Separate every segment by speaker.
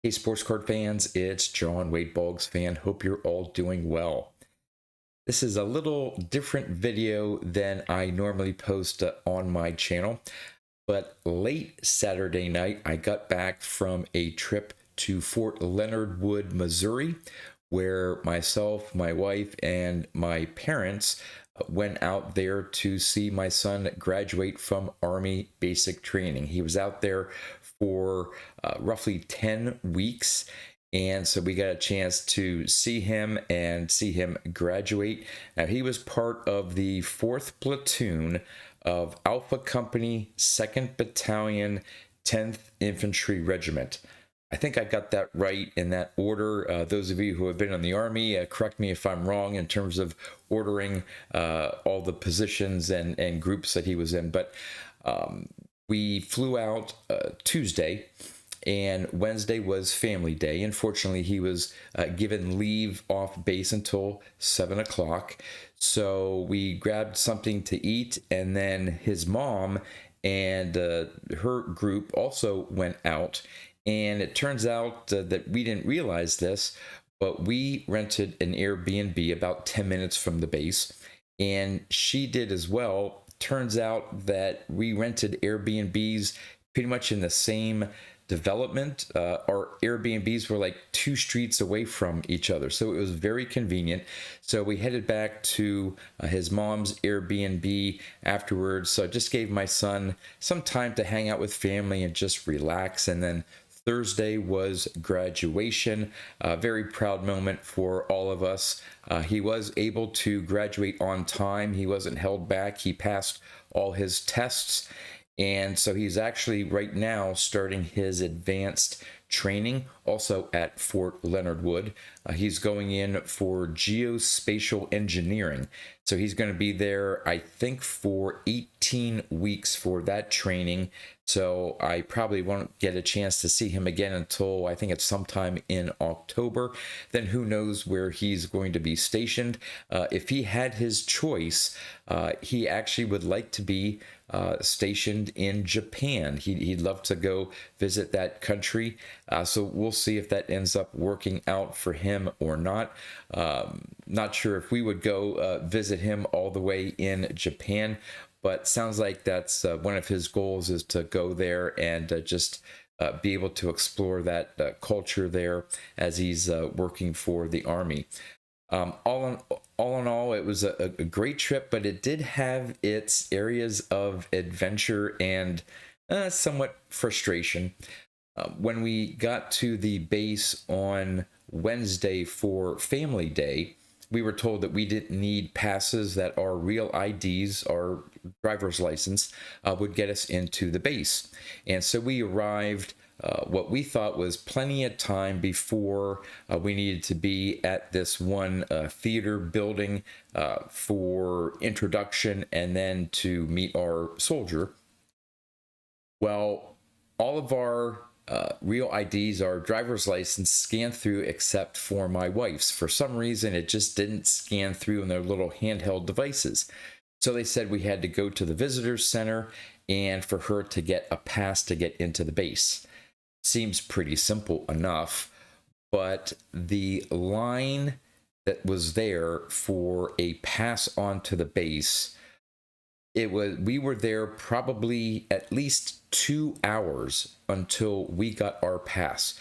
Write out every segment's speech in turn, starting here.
Speaker 1: Hey, sports card fans, it's John, Wade Boggs fan. Hope you're all doing well. This is a little different video than I normally post on my channel, but late Saturday night, I got back from a trip to Fort Leonard Wood, Missouri, where myself, my wife, and my parents went out there to see my son graduate from Army basic training. He was out there for roughly 10 weeks. And so we got a chance to see him and see him graduate. Now, he was part of the 4th Platoon of Alpha Company, 2nd Battalion, 10th Infantry Regiment. I think I got that right in that order. Those of you who have been in the Army, correct me if I'm wrong in terms of ordering all the positions and groups that he was in. But we flew out Tuesday, and Wednesday was family day. Unfortunately, he was given leave off base until 7 o'clock. So we grabbed something to eat, and then his mom and her group also went out. And it turns out that we didn't realize this, but we rented an Airbnb about 10 minutes from the base, and she did as well. Turns out that we rented Airbnbs pretty much in the same development. Our Airbnbs were like 2 streets away from each other, so it was very convenient. So we headed back to his mom's Airbnb afterwards. So I just gave my son some time to hang out with family and just relax. And then Thursday was graduation, a very proud moment for all of us. He was able to graduate on time. He wasn't held back. He passed all his tests. And so he's actually right now starting his advanced training also at Fort Leonard Wood. He's going in for geospatial engineering. So he's going to be there, I think, for 18 weeks for that training. So I probably won't get a chance to see him again until I think it's sometime in October. Then who knows where he's going to be stationed. If he had his choice, he actually would like to be stationed in Japan. He'd love to go visit that country. So we'll see if that ends up working out for him or not. Not sure if we would go visit him all the way in Japan, but sounds like that's one of his goals, is to go there and just be able to explore that culture there as he's working for the Army. All in all, it was a great trip, but it did have its areas of adventure and somewhat frustration. When we got to the base on Wednesday for Family Day, we were told that we didn't need passes, that our real IDs, our driver's license, would get us into the base. And so we arrived what we thought was plenty of time before we needed to be at this one theater building for introduction and then to meet our soldier. Well, all of our real IDs, our driver's license, scanned through except for my wife's. For some reason, it just didn't scan through in their little handheld devices. So they said we had to go to the visitors center and for her to get a pass to get into the base. Seems pretty simple enough, but the line that was there for a pass onto the base, we were there probably at least 2 hours until we got our pass.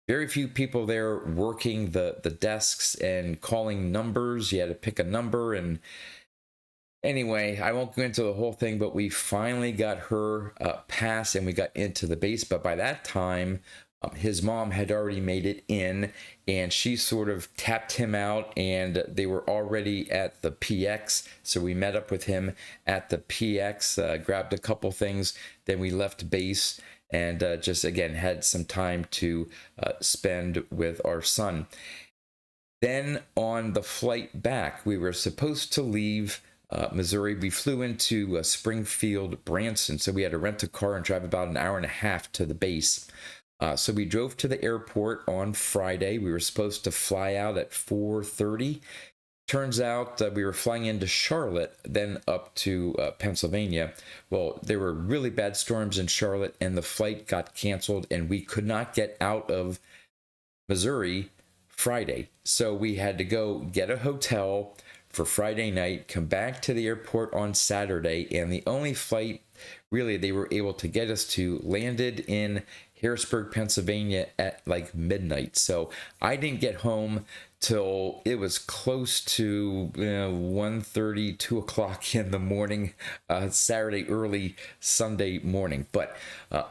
Speaker 1: Very few people there working the desks and calling numbers. You had to pick a number. And anyway, I won't go into the whole thing, but we finally got her pass and we got into the base. But by that time, his mom had already made it in, and she sort of tapped him out, and they were already at the PX. So we met up with him at the PX, grabbed a couple things, then we left base and just again had some time to spend with our son. Then on the flight back, we were supposed to leave Missouri. We flew into Springfield, Branson, so we had to rent a car and drive about an hour and a half to the base. So we drove to the airport on Friday. We were supposed to fly out at 4:30. Turns out we were flying into Charlotte, then up to Pennsylvania. Well, there were really bad storms in Charlotte, and the flight got canceled, and we could not get out of Missouri Friday. So we had to go get a hotel for Friday night, come back to the airport on Saturday, and the only flight really they were able to get us to landed in Harrisburg, Pennsylvania at like midnight. So I didn't get home till it was close to 1:30, 2 o'clock in the morning, Saturday, early Sunday morning. But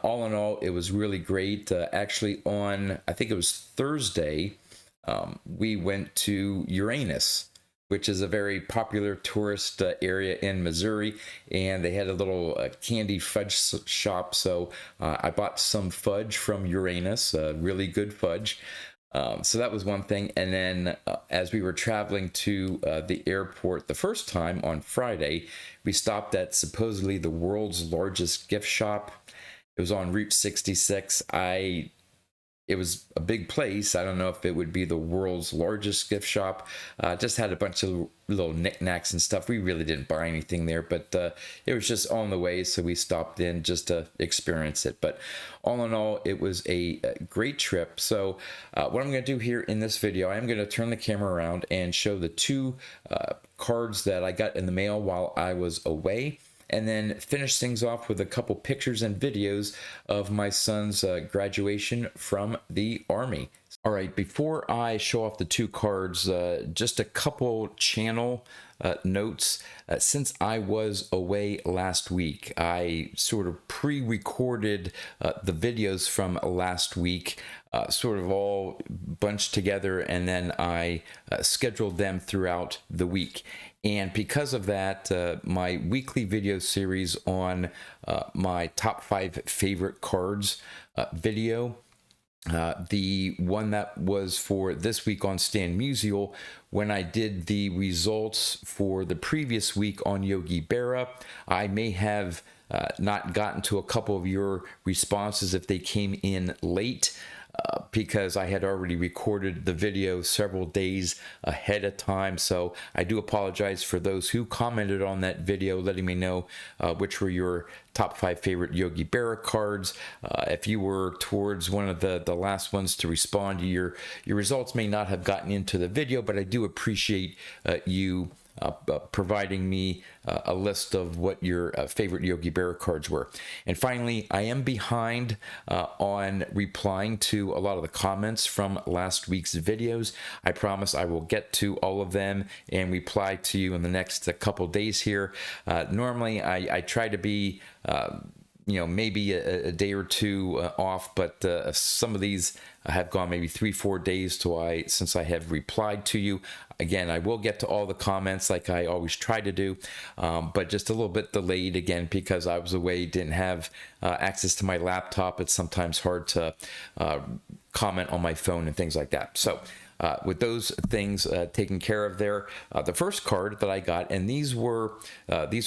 Speaker 1: all in all, it was really great. Actually, on, I think it was Thursday, we went to Uranus, which is a very popular tourist area in Missouri, and they had a little candy fudge shop. So I bought some fudge from Uranus, really good fudge. So that was one thing. And then as we were traveling to the airport the first time on Friday, we stopped at supposedly the world's largest gift shop. It was on Route 66. It was a big place. I don't know if it would be the world's largest gift shop. Just had a bunch of little knickknacks and stuff. We really didn't buy anything there, but it was just on the way, so we stopped in just to experience it. But all in all, it was a great trip. So what I'm going to do here in this video, I'm going to turn the camera around and show the two cards that I got in the mail while I was away, and then finish things off with a couple pictures and videos of my son's graduation from the Army. All right, before I show off the two cards, just a couple channel notes. Since I was away last week, I sort of pre-recorded the videos from last week, sort of all bunched together, and then I scheduled them throughout the week. And because of that, my weekly video series on my top 5 favorite cards video, the one that was for this week on Stan Musial, when I did the results for the previous week on Yogi Berra, I may have not gotten to a couple of your responses if they came in late. Because I had already recorded the video several days ahead of time. So I do apologize for those who commented on that video, letting me know which were your top 5 favorite Yogi Berra cards. If you were towards one of the last ones to respond, your results may not have gotten into the video, but I do appreciate you providing me a list of what your favorite Yogi Berra cards were. And finally, I am behind on replying to a lot of the comments from last week's videos. I promise I will get to all of them and reply to you in the next couple days here. Normally, I try to be maybe a day or two off, but some of these have gone maybe 3-4 days since I have replied to you. Again, I will get to all the comments like I always try to do, but just a little bit delayed again because I was away, didn't have access to my laptop. It's sometimes hard to comment on my phone and things like that. So with those things taken care of there, the first card that I got, and these are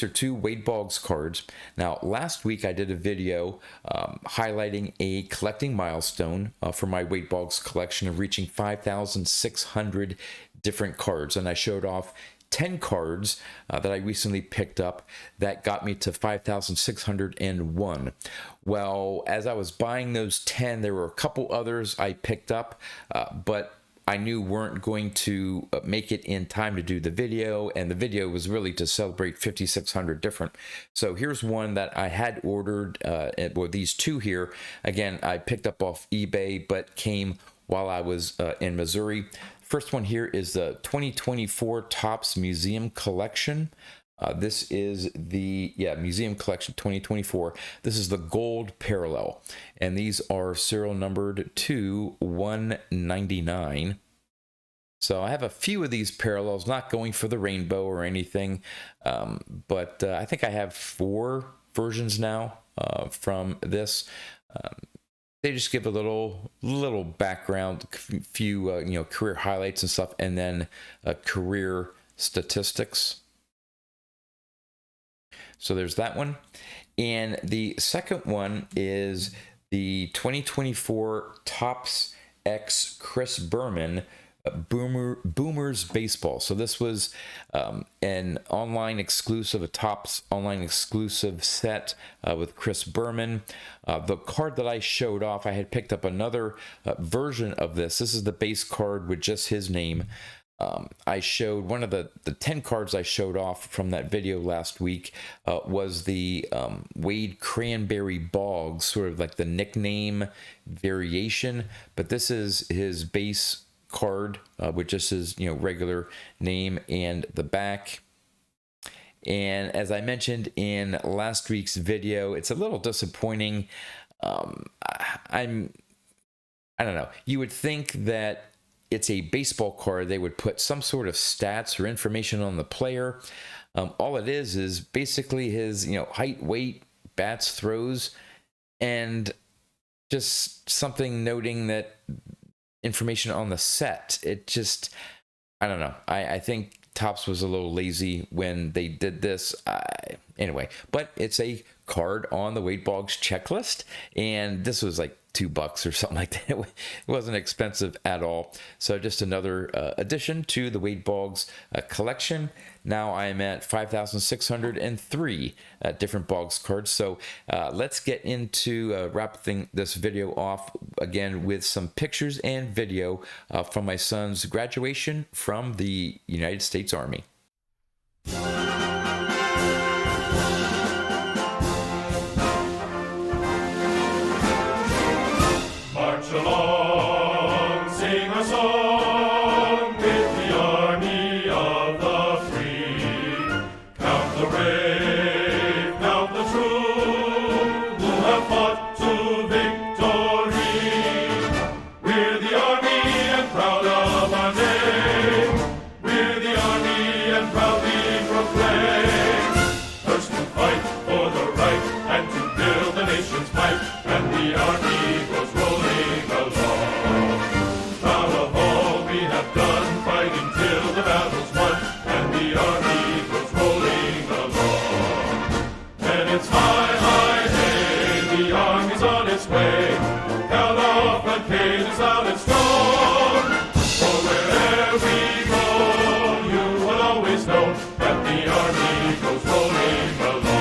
Speaker 1: two Wade Boggs cards. Now, last week I did a video highlighting a collecting milestone for my Wade Boggs collection of reaching 5,600 different cards, and I showed off 10 cards that I recently picked up that got me to 5,601. Well, as I was buying those 10, there were a couple others I picked up, but I knew weren't going to make it in time to do the video, and the video was really to celebrate 5,600 different. So here's one that I had ordered, or these two here. Again, I picked up off eBay, but came while I was in Missouri. First one here is the 2024 Topps Museum Collection. This is the Museum Collection 2024. This is the gold parallel, and these are serial numbered to 199. So I have a few of these parallels, not going for the rainbow or anything, but I think I have 4 versions now from this. They just give a little background, few career highlights and stuff, and then career statistics. So there's that one. And the second one is the 2024 Topps X Chris Berman Boomers Baseball. So this was an online exclusive, a Topps online exclusive set with Chris Berman. The card that I showed off, I had picked up another version of this. This is the base card with just his name. I showed one of the 10 cards I showed off from that video last week was the Wade Cranberry Boggs, sort of like the nickname variation, but this is his base card with just his regular name and the back. And as I mentioned in last week's video, it's a little disappointing. I don't know. You would think that it's a baseball card, they would put some sort of stats or information on the player. All it is basically his height, weight, bats, throws, and just something noting that information on the set. It just, I don't know. I think Topps was a little lazy when they did this. Anyway, but it's a card on the Wade Boggs checklist, and this was like $2 or something like that. It wasn't expensive at all. So just another addition to the Wade Boggs collection. Now I am at 5,603 different Boggs cards. So let's get into wrapping this video off again with some pictures and video from my son's graduation from the United States Army.
Speaker 2: March along, sing a song with the army of the free. Count the brave, count the true, who have fought to victory. We're the army and proud of our name. We're the army and proudly proclaim. First to fight for the right and to build the nation's might, and the army goes rolling along. Proud of all we have done, fighting till the battle's won, and the army goes rolling along. And it's high, high, hey, the army's on its way. Count off the cages loud and strong. For wherever we go, you will always know that the army goes rolling along.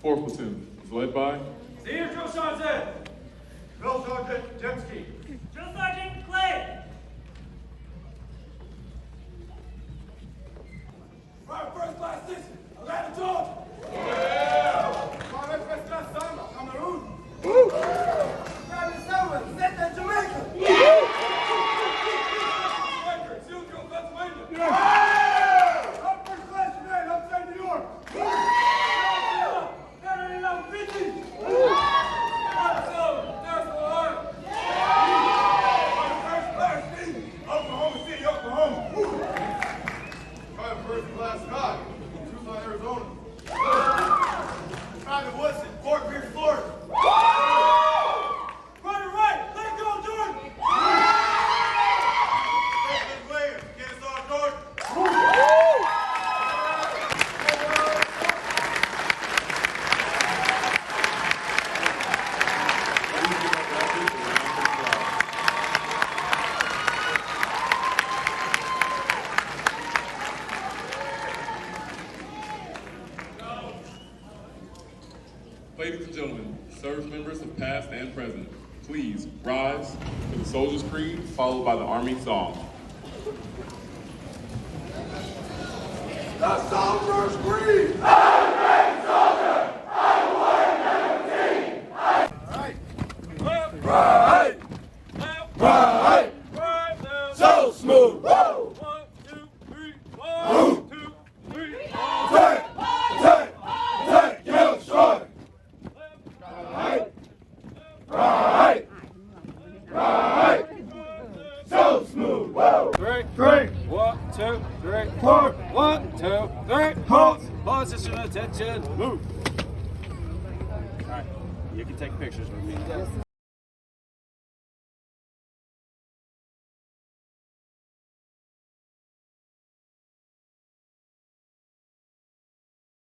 Speaker 3: Fourth platoon is led by
Speaker 2: Senior Joe Johnson. Drill Sergeant Dembski.
Speaker 3: Drill Sergeant Clay.
Speaker 4: Right, first class station, Atlanta, Georgia. Right, first class Sama, Cameroon. Private Selma, Zeta, Jamaica. Baker, Sealtown, Pennsylvania. Right, first class United, upstate New York. Carolina, Fiji. Right, Ohio. Right, first class Steve, Oklahoma City, Oklahoma. Private first class Scott, Tucson, Arizona. Private Woodson, Fort Pierce, Florida. Private Wright, let go, Jordan. Private Williams, Kennesaw, Georgia.
Speaker 5: Ladies and gentlemen, service members of past and present, please rise for the Soldier's Creed, followed by the Army Song.
Speaker 4: The Soldier's Creed. Right. Right. So smooth. Woo.
Speaker 3: 1, 2, 3, 1, 2, 3,
Speaker 4: Take, yellow strike. Right. So smooth. Woo.
Speaker 3: 3,
Speaker 4: 3,
Speaker 3: 1, 2, 3,
Speaker 4: 4,
Speaker 3: 1, 2, 3.
Speaker 4: halt.
Speaker 3: Position, attention, move. All right, you can take pictures with me.